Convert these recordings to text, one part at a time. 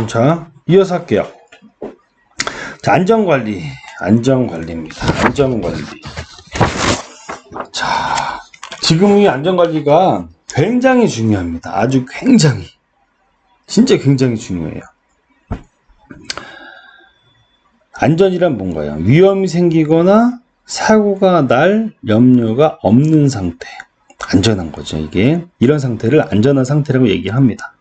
자, 이어서 할게요. 자, 안전관리입니다. 안전관리. 자, 지금 이 안전관리가 굉장히 중요합니다. 아주 굉장히. 진짜 굉장히 중요해요. 안전이란 뭔가요? 위험이 생기거나 사고가 날 염려가 없는 상태. 안전한 거죠, 이게. 이런 상태를 안전한 상태라고 얘기합니다.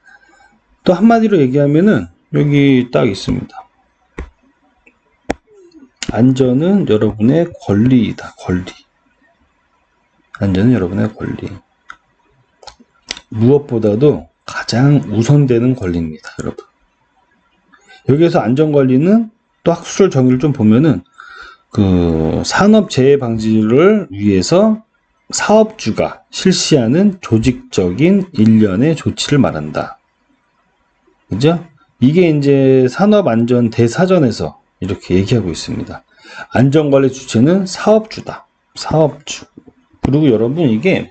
또 한마디로 얘기하면은 여기 딱 있습니다. 안전은 여러분의 권리이다. 권리. 안전은 여러분의 권리. 무엇보다도 가장 우선되는 권리입니다, 여러분. 여기에서 안전관리는 또 학술 정의를 좀 보면은 그 산업재해 방지를 위해서 사업주가 실시하는 조직적인 일련의 조치를 말한다. 그죠? 이게 이제 산업안전 대사전에서 이렇게 얘기하고 있습니다. 안전관리 주체는 사업주다. 사업주. 그리고 여러분 이게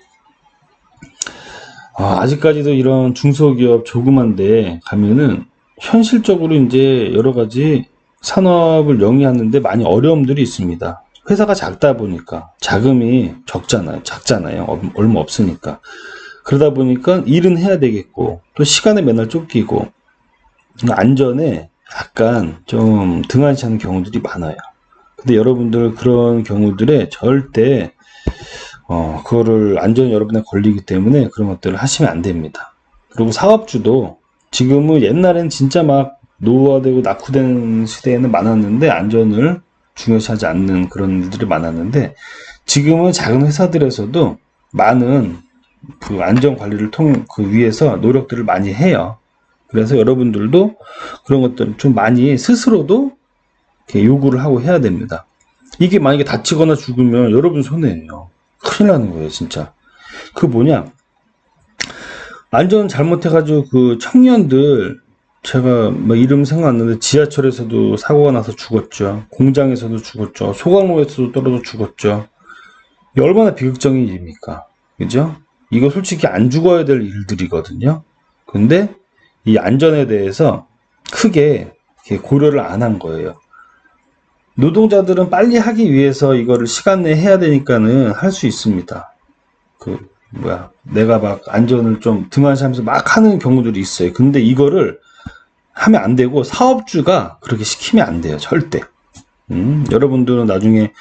아직까지도 이런 중소기업 조그만데 가면은 현실적으로 이제 여러 가지 산업을 영위하는데 많이 어려움들이 있습니다. 회사가 작다 보니까 자금이 작잖아요. 얼마 없으니까. 그러다 보니까 일은 해야 되겠고 또 시간에 맨날 쫓기고 안전에 약간 좀 등한시하는 경우들이 많아요. 근데 여러분들 그런 경우들에 절대 그거를 안전이 여러분의 권리이기 때문에 그런 것들을 하시면 안 됩니다. 그리고 사업주도 지금은 옛날엔 진짜 막 노후화되고 낙후된 시대에는 많았는데 안전을 중요시하지 않는 그런 일들이 많았는데 지금은 작은 회사들에서도 많은 그 안전 관리를 그 위해서 노력들을 많이 해요. 그래서 여러분들도 그런 것들을 좀 많이 스스로도 이렇게 요구를 하고 해야 됩니다. 이게 만약에 다치거나 죽으면 여러분 손해예요. 큰일 나는 거예요, 진짜. 그 뭐냐, 안전 잘못해가지고 그 청년들, 제가 뭐 이름 생각 안 나는데 지하철에서도 사고가 나서 죽었죠. 공장에서도 죽었죠. 소각로에서도 떨어져 죽었죠. 이게 얼마나 비극적인 일입니까? 그죠? 이거 솔직히 안 죽어야 될 일들이거든요. 근데 이 안전에 대해서 크게 이렇게 고려를 안 한 거예요. 노동자들은 빨리 하기 위해서 이거를 시간 내에 해야 되니까는 할 수 있습니다. 내가 막 안전을 좀 등한시하면서 막 하는 경우들이 있어요. 근데 이거를 하면 안 되고 사업주가 그렇게 시키면 안 돼요. 절대. 여러분들은 나중에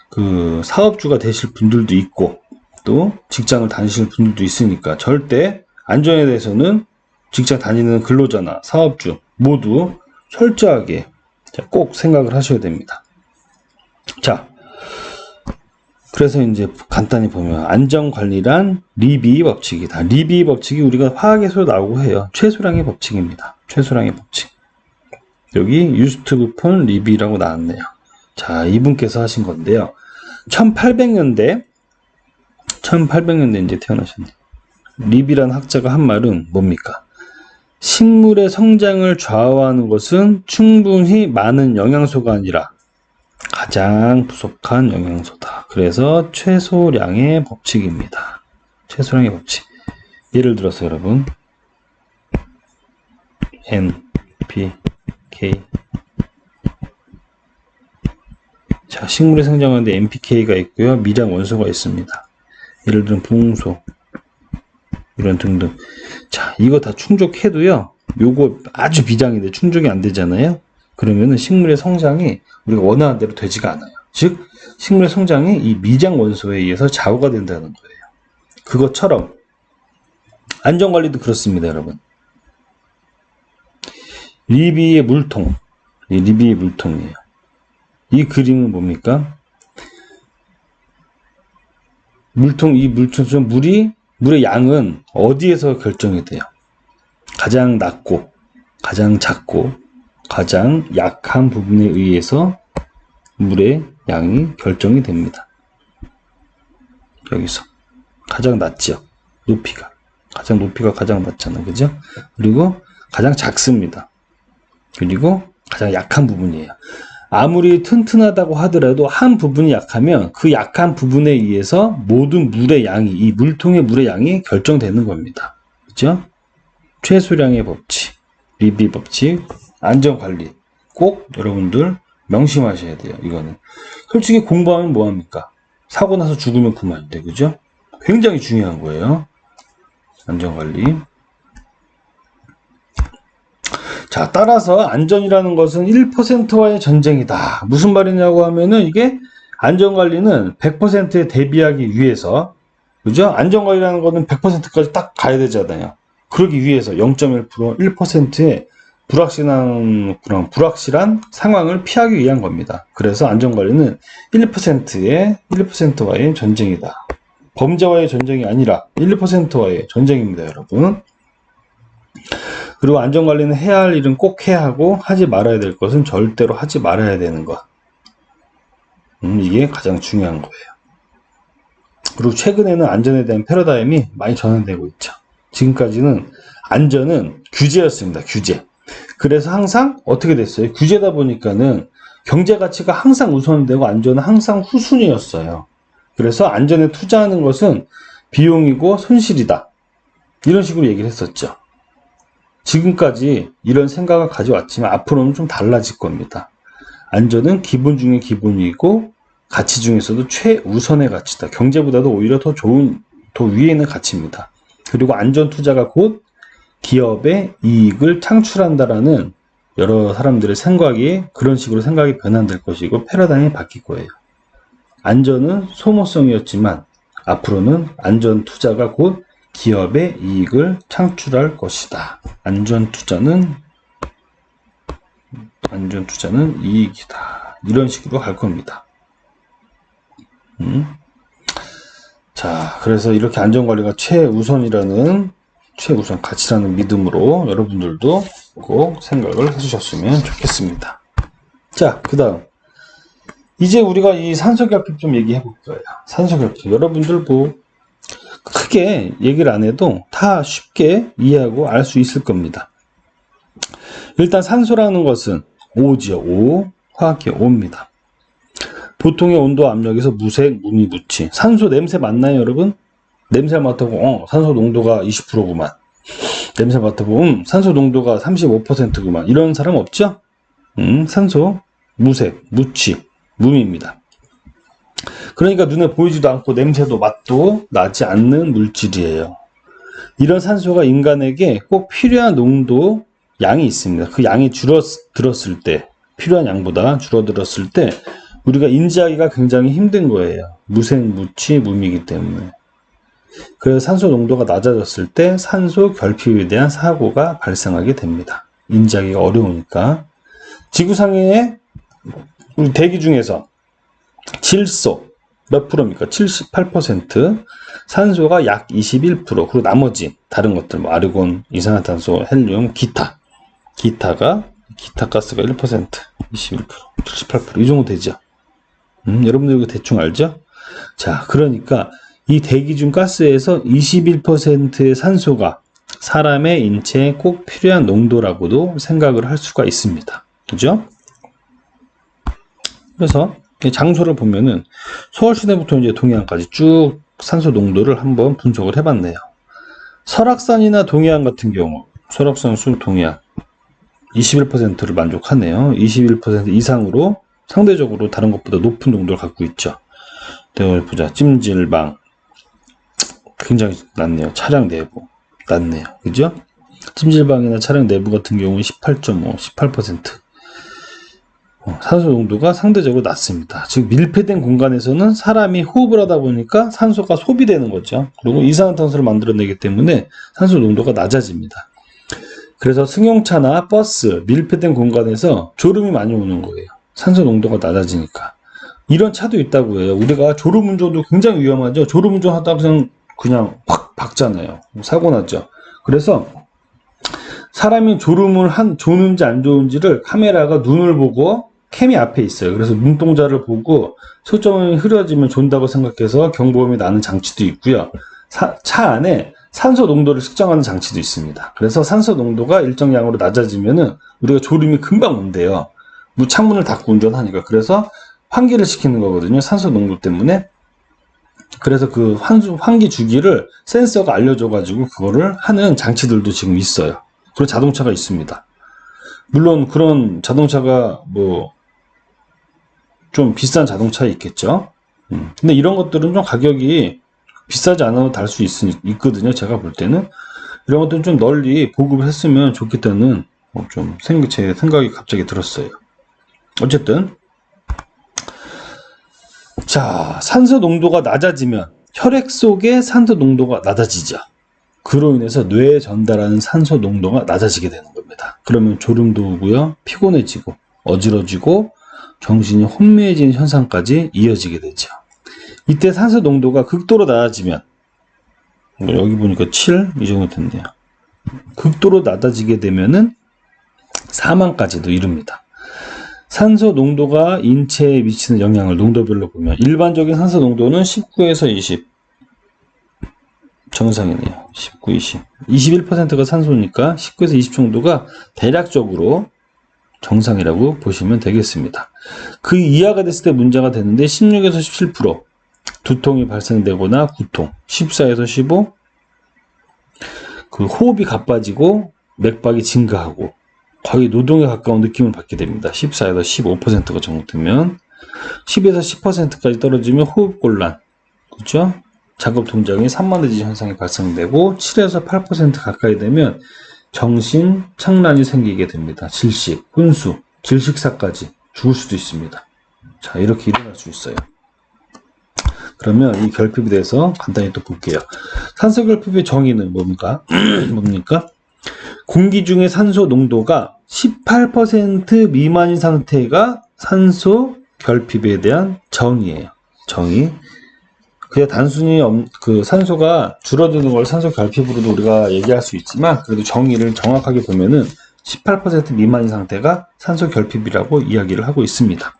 그 사업주가 되실 분들도 있고 또 직장을 다니실 분들도 있으니까 절대 안전에 대해서는 직장 다니는 근로자나 사업주 모두 철저하게 꼭 생각을 하셔야 됩니다. 자, 그래서 이제 간단히 보면 안전관리란 리비의 법칙이다. 리비의 법칙이 우리가 화학에서 나오고 해요. 최소량의 법칙입니다. 최소량의 법칙. 여기 유스트 폰 리비라고 나왔네요. 자, 이분께서 하신 건데요. 1800년대 이제 태어나셨네요. 리비라는 학자가 한 말은 뭡니까? 식물의 성장을 좌우하는 것은 충분히 많은 영양소가 아니라 가장 부족한 영양소다. 그래서 최소량의 법칙입니다. 최소량의 법칙. 예를 들어서 여러분 NPK. 자, 식물이 성장하는데 NPK가 있고요. 미량 원소가 있습니다. 예를 들면 붕소 이런 등등. 자, 이거 다 충족해도요. 요거 아주 비장인데 충족이 안 되잖아요. 그러면은 식물의 성장이 우리가 원하는 대로 되지가 않아요. 즉, 식물의 성장이 이 미장 원소에 의해서 좌우가 된다는 거예요. 그것처럼 안전관리도 그렇습니다, 여러분. 리비의 물통. 리비의 물통이에요. 이 그림은 뭡니까? 이 물통처럼 물의 양은 어디에서 결정이 돼요? 가장 낮고, 가장 작고, 가장 약한 부분에 의해서 물의 양이 결정이 됩니다. 여기서 가장 낮죠. 높이가 가장 낮잖아, 그죠? 그리고 가장 작습니다. 그리고 가장 약한 부분이에요. 아무리 튼튼하다고 하더라도 한 부분이 약하면 그 약한 부분에 의해서 모든 물의 양이, 이 물통의 물의 양이 결정되는 겁니다. 그죠? 최소량의 법칙. 리비 법칙, 안전관리 꼭 여러분들 명심하셔야 돼요. 이거는 솔직히 공부하면 뭐합니까? 사고 나서 죽으면 그만인데, 그죠? 굉장히 중요한 거예요. 안전관리. 자, 따라서 안전이라는 것은 1%와의 전쟁이다. 무슨 말이냐고 하면은 이게 안전관리는 100%에 대비하기 위해서, 그죠? 안전관리라는 거는 100%까지 딱 가야 되잖아요. 그러기 위해서 0.1%, 1%의 불확실한 상황을 피하기 위한 겁니다. 그래서 안전관리는 1%와의 전쟁이다. 범죄와의 전쟁이 아니라 1%와의 전쟁입니다, 여러분. 그리고 안전관리는 해야 할 일은 꼭 해야 하고 하지 말아야 될 것은 절대로 하지 말아야 되는 것. 이게 가장 중요한 거예요. 그리고 최근에는 안전에 대한 패러다임이 많이 전환되고 있죠. 지금까지는 안전은 규제였습니다. 규제. 그래서 항상 어떻게 됐어요? 규제다 보니까는 경제 가치가 항상 우선되고 안전은 항상 후순위였어요. 그래서 안전에 투자하는 것은 비용이고 손실이다. 이런 식으로 얘기를 했었죠. 지금까지 이런 생각을 가져왔지만 앞으로는 좀 달라질 겁니다. 안전은 기본 중에 기본이고 가치 중에서도 최우선의 가치다. 경제보다도 오히려 더 좋은, 더 위에 있는 가치입니다. 그리고 안전 투자가 곧 기업의 이익을 창출한다라는 여러 사람들의 생각이 그런 식으로 생각이 변환될 것이고 패러다임이 바뀔 거예요. 안전은 소모성이었지만 앞으로는 안전 투자가 곧 기업의 이익을 창출할 것이다. 안전 투자는 이익이다. 이런 식으로 갈 겁니다. 자, 그래서 이렇게 안전관리가 최우선 가치라는 믿음으로 여러분들도 꼭 생각을 해주셨으면 좋겠습니다. 자, 그 다음 이제 우리가 이 산소결핍 좀 얘기해 볼 거예요. 산소결핍 여러분들 크게 얘기를 안 해도 다 쉽게 이해하고 알 수 있을 겁니다. 일단 산소라는 것은 O지요. O, 화학기호 O입니다. 보통의 온도 압력에서 무색, 무미, 무치. 산소 냄새 맡나요, 여러분? 냄새 맡아보고 산소 농도가 20%구만. 냄새 맡아보고 산소 농도가 35%구만. 이런 사람 없죠? 산소, 무색, 무치, 무미입니다. 그러니까 눈에 보이지도 않고 냄새도 맛도 나지 않는 물질이에요. 이런 산소가 인간에게 꼭 필요한 농도 양이 있습니다. 그 양이 줄어들었을 때, 필요한 양보다 줄어들었을 때 우리가 인지하기가 굉장히 힘든 거예요. 무색, 무치, 무미이기 때문에. 그래서 산소 농도가 낮아졌을 때 산소 결핍에 대한 사고가 발생하게 됩니다. 인지하기가 어려우니까. 지구상의 우리 대기 중에서 질소 몇 프로입니까? 78%, 산소가 약 21%, 그리고 나머지 다른 것들, 뭐 아르곤, 이산화탄소, 헬륨, 기타 가스가 1%, 21%, 78%, 이 정도 되죠. 여러분들 이거 대충 알죠? 자, 그러니까 이 대기 중 가스에서 21%의 산소가 사람의 인체에 꼭 필요한 농도라고도 생각을 할 수가 있습니다. 그죠? 그래서 장소를 보면은 서울시내부터 이제 동해안까지 쭉 산소 농도를 한번 분석을 해봤네요. 설악산이나 동해안 같은 경우, 설악산, 술, 동해안 21%를 만족하네요. 21% 이상으로 상대적으로 다른 것보다 높은 농도를 갖고 있죠. 보자. 찜질방 굉장히 낮네요. 차량 내부 낮네요. 그죠? 찜질방이나 차량 내부 같은 경우는 18.5, 18%. 산소 농도가 상대적으로 낮습니다. 즉 밀폐된 공간에서는 사람이 호흡을 하다 보니까 산소가 소비되는 거죠. 그리고 이산화탄소를 만들어내기 때문에 산소 농도가 낮아집니다. 그래서 승용차나 버스, 밀폐된 공간에서 졸음이 많이 오는 거예요. 산소 농도가 낮아지니까. 이런 차도 있다고 해요. 우리가 졸음운전도 굉장히 위험하죠. 졸음운전 하다가 그냥 확 박잖아요. 사고 나죠. 그래서 사람이 졸음을 조는지 안 조는지를 카메라가 눈을 보고 캠이 앞에 있어요. 그래서 눈동자를 보고 초점이 흐려지면 존다고 생각해서 경보음이 나는 장치도 있고요. 차 안에 산소 농도를 측정하는 장치도 있습니다. 그래서 산소 농도가 일정량으로 낮아지면은 우리가 졸음이 금방 온대요. 창문을 닫고 운전하니까. 그래서 환기를 시키는 거거든요. 산소 농도 때문에. 그래서 그 환기 주기를 센서가 알려줘가지고 그거를 하는 장치들도 지금 있어요. 그리고 자동차가 있습니다. 물론 그런 자동차가 뭐 좀 비싼 자동차 있겠죠. 근데 이런 것들은 좀 가격이 비싸지 않아도 달 수 있거든요. 제가 볼 때는 이런 것들은 좀 널리 보급을 했으면 좋겠다는 제 생각이 갑자기 들었어요. 어쨌든 자, 산소 농도가 낮아지면 혈액 속의 산소 농도가 낮아지죠. 그로 인해서 뇌에 전달하는 산소 농도가 낮아지게 되는 겁니다. 그러면 졸음도 오고요, 피곤해지고 어지러지고 정신이 혼미해지는 현상까지 이어지게 되죠. 이때 산소 농도가 극도로 낮아지면 여기 보니까 7 이 정도 됐네요. 극도로 낮아지게 되면은 사망까지도 이릅니다. 산소 농도가 인체에 미치는 영향을 농도별로 보면 일반적인 산소 농도는 19에서 20 정상이네요. 19, 20 21%가 산소니까 19에서 20 정도가 대략적으로 정상이라고 보시면 되겠습니다. 그 이하가 됐을 때 문제가 되는데 16에서 17% 두통이 발생되거나 구통, 14에서 15 그 호흡이 가빠지고 맥박이 증가하고 거의 노동에 가까운 느낌을 받게 됩니다. 14에서 15%가 정도되면 10에서 10%까지 떨어지면 호흡곤란, 그렇죠? 작업 동작이 산만해지는 현상이 발생되고 7에서 8% 가까이 되면 정신 착란이 생기게 됩니다. 질식, 혼수, 질식사까지 죽을 수도 있습니다. 자, 이렇게 일어날 수 있어요. 그러면 이 결핍에 대해서 간단히 또 볼게요. 산소 결핍의 정의는 뭡니까? 공기 중의 산소 농도가 18% 미만인 상태가 산소 결핍에 대한 정의예요. 정의. 그냥 단순히 그 산소가 줄어드는 걸 산소 결핍으로도 우리가 얘기할 수 있지만 그래도 정의를 정확하게 보면은 18% 미만인 상태가 산소 결핍이라고 이야기를 하고 있습니다.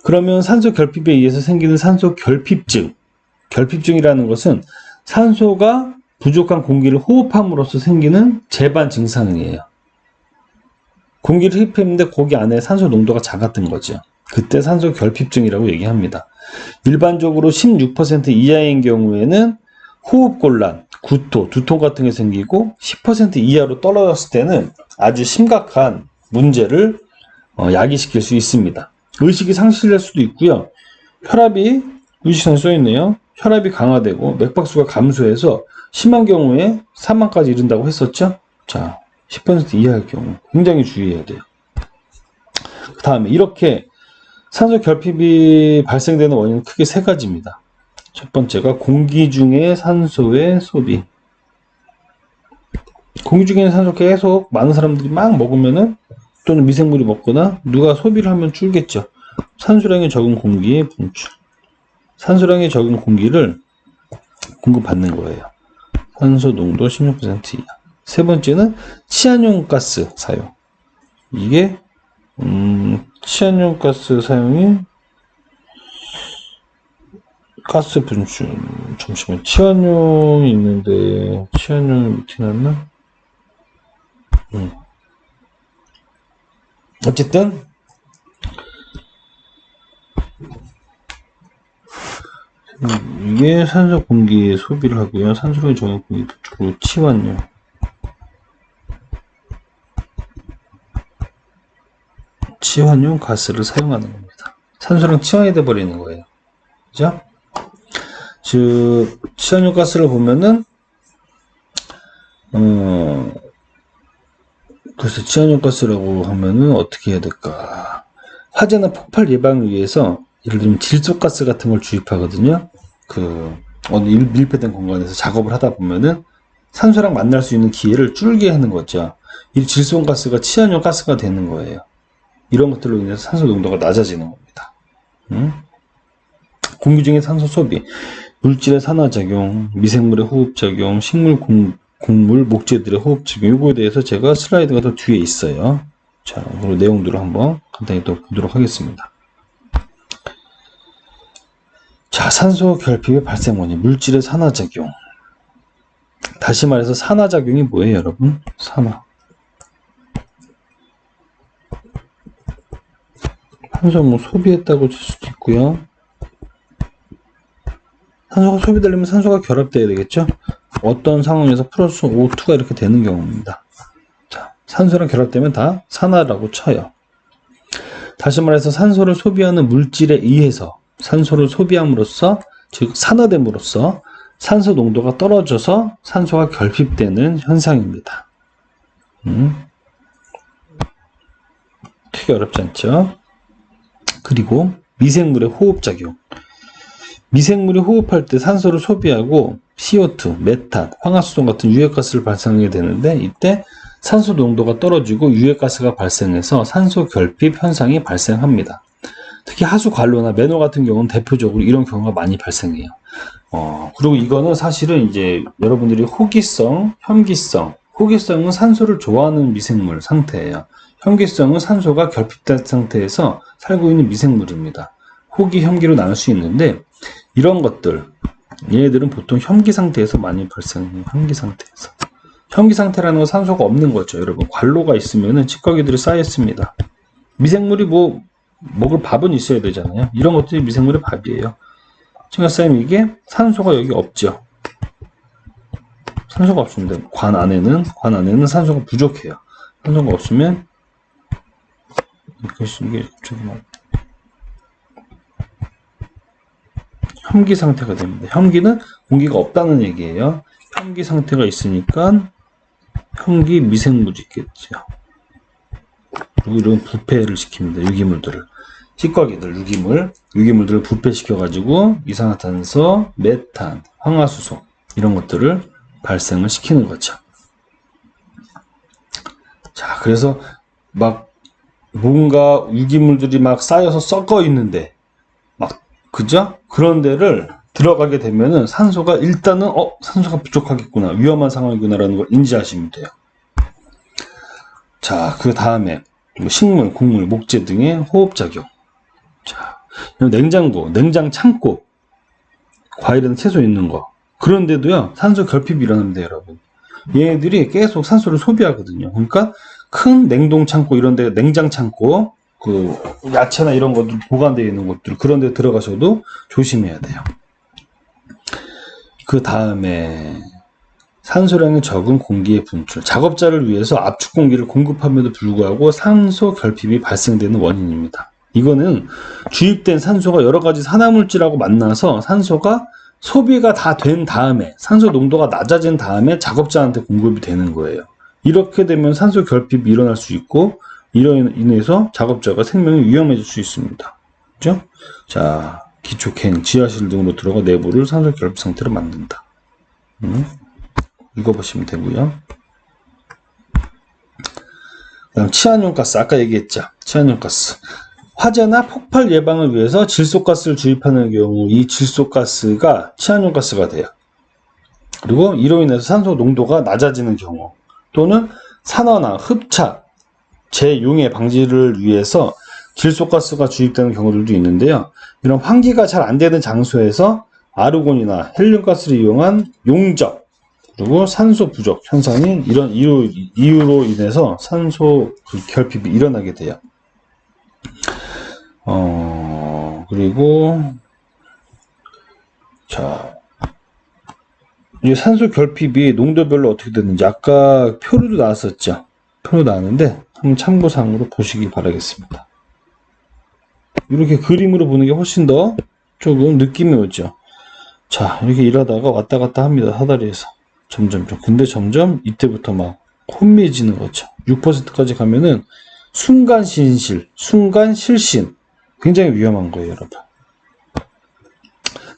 그러면 산소 결핍에 의해서 생기는 산소 결핍증. 결핍증이라는 것은 산소가 부족한 공기를 호흡함으로써 생기는 재반 증상이에요. 공기를 흡입했는데 거기 안에 산소 농도가 작았던 거죠. 그때 산소 결핍증이라고 얘기합니다. 일반적으로 16% 이하인 경우에는 호흡곤란, 구토, 두통 같은 게 생기고 10% 이하로 떨어졌을 때는 아주 심각한 문제를 야기시킬 수 있습니다. 의식이 상실될 수도 있고요. 혈압이 의식상에 써있네요. 혈압이 강화되고 맥박수가 감소해서 심한 경우에 사망까지 이른다고 했었죠. 자, 10% 이하일 경우 굉장히 주의해야 돼요. 그 다음에 이렇게 산소 결핍이 발생되는 원인은 크게 세 가지입니다. 첫 번째가 공기 중의 산소의 소비. 공기 중에 산소 계속 많은 사람들이 막 먹으면은 또는 미생물이 먹거나 누가 소비를 하면 줄겠죠. 산소량이 적은 공기의 분출. 산소량이 적은 공기를 공급받는 거예요. 산소 농도 16% 이하. 세 번째는 치안용 가스 사용. 이게 치안용 가스 사용이 가스 분출. 잠시만, 치안용이 있는데 치안용이 밑에 놨나? 어쨌든 이게 산소 공기 소비를 하고요. 산소량이 적은 공기 분출로 치환용. 치환용 가스를 사용하는 겁니다. 산소랑 치환이 돼 버리는 거예요. 그죠? 즉 치환용 가스를 보면은 글쎄 치환용 가스라고 하면은 어떻게 해야 될까? 화재나 폭발 예방을 위해서 예를 들면 질소가스 같은 걸 주입하거든요. 그 어느 밀폐된 공간에서 작업을 하다 보면은 산소랑 만날 수 있는 기회를 줄게 하는 거죠. 이 질소가스가 치환용 가스가 되는 거예요. 이런 것들로 인해서 산소 농도가 낮아지는 겁니다. 공기 중의 산소 소비, 물질의 산화작용, 미생물의 호흡작용, 식물, 곡물, 목재들의 호흡작용, 이거에 대해서 제가 슬라이드가 더 뒤에 있어요. 자, 그리고 내용들을 한번 간단히 또 보도록 하겠습니다. 자, 산소 결핍의 발생 원인, 물질의 산화작용. 다시 말해서 산화작용이 뭐예요, 여러분? 산화. 산소 뭐 소비했다고 칠 수도 있고요. 산소가 소비되려면 산소가 결합돼야 되겠죠? 어떤 상황에서 플러스 O2가 이렇게 되는 경우입니다. 자, 산소랑 결합되면 다 산화라고 쳐요. 다시 말해서 산소를 소비하는 물질에 의해서 산소를 소비함으로써, 즉 산화됨으로써 산소 농도가 떨어져서 산소가 결핍되는 현상입니다. 크게 어렵지 않죠? 그리고 미생물의 호흡작용. 미생물이 호흡할 때 산소를 소비하고 CO2, 메탄, 황화수소 같은 유해가스를 발생하게 되는데, 이때 산소 농도가 떨어지고 유해가스가 발생해서 산소 결핍 현상이 발생합니다. 특히 하수 관로나 맨홀 같은 경우는 대표적으로 이런 경우가 많이 발생해요. 그리고 이거는 사실은 이제 여러분들이 호기성, 혐기성, 호기성은 산소를 좋아하는 미생물 상태예요. 혐기성은 산소가 결핍된 상태에서 살고 있는 미생물입니다. 호기, 혐기로 나눌 수 있는데, 이런 것들, 얘네들은 보통 혐기 상태에서 많이 발생해요. 혐기 상태에서. 혐기 상태라는 건 산소가 없는 거죠. 여러분, 관로가 있으면은 찌꺼기들이 쌓여 있습니다. 미생물이 뭐 먹을 밥은 있어야 되잖아요. 이런 것들이 미생물의 밥이에요. 칭찬쌤, 이게 산소가 여기 없죠. 산소가 없습니다. 관 안에는 산소가 부족해요. 산소가 없으면 이게 조금 혐기 상태가 됩니다. 혐기는 공기가 없다는 얘기예요. 혐기 상태가 있으니까 혐기 미생물이 있겠죠. 그리고 이런 부패를 시킵니다. 유기물들을. 찌꺼기들, 유기물들을 부패시켜가지고 이산화탄소, 메탄, 황화수소 이런 것들을 발생을 시키는 거죠. 자, 그래서 막 뭔가 유기물들이 막 쌓여서 썩어 있는데 그죠? 그런 데를 들어가게 되면은 산소가 일단은 산소가 부족하겠구나, 위험한 상황이구나라는 걸 인지하시면 돼요. 자, 그 다음에 식물, 곡물, 목재 등의 호흡작용. 자, 냉장고, 냉장창고, 과일이나 채소 있는 거, 그런데도요 산소 결핍이 일어납니다, 여러분. 얘네들이 계속 산소를 소비하거든요. 그러니까 큰 냉동창고, 이런데 냉장창고, 그 야채나 이런 것들 보관되어 있는 곳들, 그런 데 들어가셔도 조심해야 돼요. 그 다음에 산소량이 적은 공기의 분출. 작업자를 위해서 압축 공기를 공급함에도 불구하고 산소 결핍이 발생되는 원인입니다. 이거는 주입된 산소가 여러 가지 산화물질하고 만나서 산소가 소비가 다 된 다음에, 산소 농도가 낮아진 다음에 작업자한테 공급이 되는 거예요. 이렇게 되면 산소 결핍이 일어날 수 있고, 이로 인해서 작업자가 생명이 위험해질 수 있습니다. 그죠? 자, 기초행, 지하실 등으로 들어가 내부를 산소 결핍 상태로 만든다. 읽어보시면 되고요. 그다음 치안용가스, 아까 얘기했죠. 치안용가스. 화재나 폭발 예방을 위해서 질소가스를 주입하는 경우 이 질소가스가 치안용가스가 돼요. 그리고 이로 인해서 산소 농도가 낮아지는 경우, 또는 산화나 흡착, 재융해 방지를 위해서 질소가스가 주입되는 경우들도 있는데요. 이런 환기가 잘 안 되는 장소에서 아르곤이나 헬륨가스를 이용한 용적, 그리고 산소 부족 현상이 이런 이유로 인해서 산소 결핍이 일어나게 돼요. 그리고 자, 이 산소 결핍이 농도별로 어떻게 되는지 아까 표로도 나왔었죠. 표로 나왔는데 한번 참고사항으로 보시기 바라겠습니다. 이렇게 그림으로 보는 게 훨씬 더 조금 느낌이 오죠. 자, 이렇게 일하다가 왔다 갔다 합니다. 사다리에서. 점점. 근데 점점 이때부터 막 혼미해지는 거죠. 6%까지 가면은 순간 실신. 굉장히 위험한 거예요, 여러분.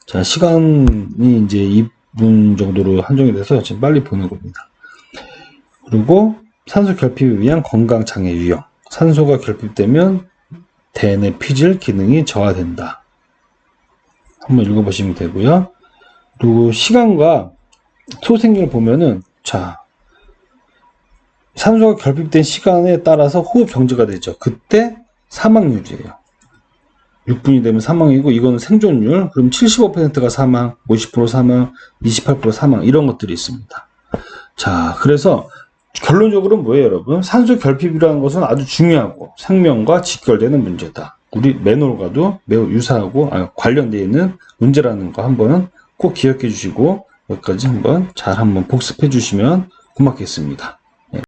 자, 시간이 이제 2분 정도로 한정이 돼서 지금 빨리 보는 겁니다. 그리고 산소 결핍에 의한 건강장애 유형. 산소가 결핍되면 대뇌 피질 기능이 저하된다. 한번 읽어보시면 되고요. 그리고 시간과 소생률을 보면은, 자, 산소가 결핍된 시간에 따라서 호흡 정지가 되죠. 그때 사망률이에요. 6분이 되면 사망이고, 이거는 생존율. 그럼 75%가 사망, 50% 사망, 28% 사망, 이런 것들이 있습니다. 자, 그래서 결론적으로 뭐예요, 여러분? 산소 결핍이라는 것은 아주 중요하고 생명과 직결되는 문제다. 우리 맨홀과도 매우 유사하고 관련되어 있는 문제라는 거 한번 꼭 기억해 주시고, 여기까지 한번 잘 복습해 주시면 고맙겠습니다.